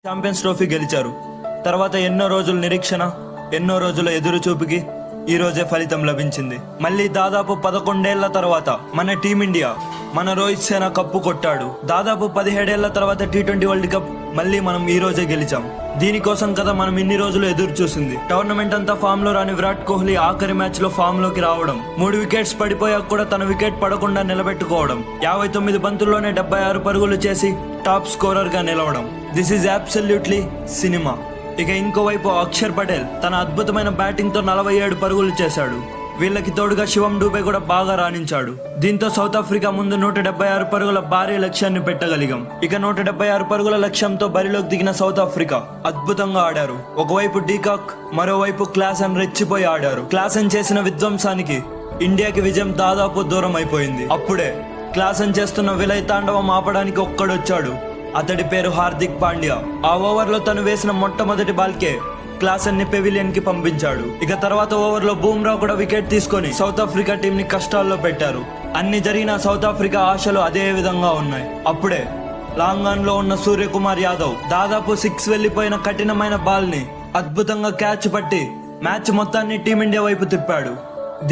Champions trophy గెలిచారు. తర్వాత ఎన్నో రోజుల నిరీక్షణ, ఎన్నో రోజుల ఎదురు చూపుకి ఈ రోజే ఫలితం లభించింది. మళ్ళీ దాదాపు 11 ఏళ్ల తర్వాత మన టీమిండియా, మన రోహిత్ సేన కప్పు కొట్టాడు. దాదాపు 17 ఏళ్ల తర్వాత T20 వరల్డ్ కప్ మళ్ళీ మనం ఈ రోజే గెలిచాం. దీనికోసం కదా మనం ఇన్ని రోజులు ఎదురు చూసింది. టోర్నమెంట్ అంతా ఫామ్ లో రాని విరాట్ కోహ్లీ ఆఖరి మ్యాచ్ లో ఫామ్ లోకి రావడం, 3 వికెట్స్ పడిపోయాక కూడా తన వికెట్ పడకుండా నిలబెట్టుకోవడం, 59 బంతుల్లోనే 76 పరుగులు చేసి టాప్ స్కోరర్ గా నిలవడం. This is absolutely cinema. ఇక ఇంకోవైపు అక్షర్ పటేల్ తన అద్భుతమైన బ్యాటింగ్ తో 47 పరుగులు చేశాడు. వీళ్ళకి తోడుగా శివం డూబే కూడా బాగా రాణించాడు. దీంతో సౌత్ ఆఫ్రికా ముందు 176 పరుగుల భారీ లక్ష్యాన్ని పెట్టగలిగాం. ఇక 176 పరుగుల లక్ష్యంతో బరిలోకి దిగిన సౌత్ ఆఫ్రికా అద్భుతంగా ఆడారు. ఒకవైపు డీకాక్, మరోవైపు క్లాసన్ రెచ్చిపోయి ఆడారు. క్లాసన్ చేసిన విధ్వంసానికి ఇండియాకి విజయం దాదాపు దూరం అయిపోయింది. అప్పుడే క్లాసన్ చేస్తున్న విలయ తాండవం ఆపడానికి ఒక్కడొచ్చాడు. అతడి పేరు హార్దిక్ పాండ్యా. ఆ ఓవర్లో తను వేసిన మొట్టమొదటి బాల్కే క్లాసన్ ని పెవిలియన్ కి పంపించాడు. ఇక తర్వాత ఓవర్ లో బూమ్రా కూడా వికెట్ తీసుకొని సౌత్ ఆఫ్రికా టీం ని కష్టాల్లో పెట్టారు. అన్ని జరిగిన సౌత్ ఆఫ్రికా ఆశలు అదే విధంగా ఉన్నాయి. అప్పుడే లాంగ్ ఆన్ లో ఉన్న సూర్యకుమార్ యాదవ్ దాదాపు 6 వెళ్లిపోయిన కఠినమైన బాల్ ని అద్భుతంగా క్యాచ్ పట్టి మ్యాచ్ మొత్తాన్ని టీమిండియా వైపు తిప్పాడు.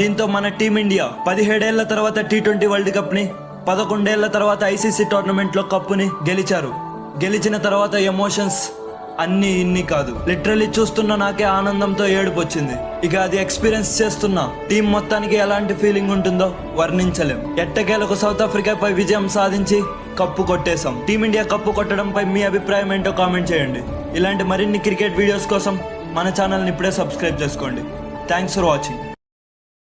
దీంతో మన టీమిండియా 17 ఏళ్ల తర్వాత T20 వరల్డ్ కప్ ని, 11 ఏళ్ల తర్వాత ICC టోర్నమెంట్ లో కప్పుని గెలిచారు. గెలిచిన తర్వాత ఎమోషన్స్ అన్ని ఇన్ని కాదు, లిటరల్లీ చూస్తున్న నాకే ఆనందంతో ఏడుపు వచ్చింది. ఇక అది ఎక్స్పీరియన్స్ చేస్తున్న టీం మొత్తానికి ఎలాంటి ఫీలింగ్ ఉంటుందో వర్ణించలేం. ఎట్టకేలకు సౌత్ ఆఫ్రికాపై విజయం సాధించి కప్పు కొట్టేశాం. టీమిండియా కప్పు కొట్టడంపై మీ అభిప్రాయం ఏంటో కామెంట్ చేయండి. ఇలాంటి మరిన్ని క్రికెట్ వీడియోస్ కోసం మన ఛానల్ని ఇప్పుడే సబ్స్క్రైబ్ చేసుకోండి. Thanks for watching.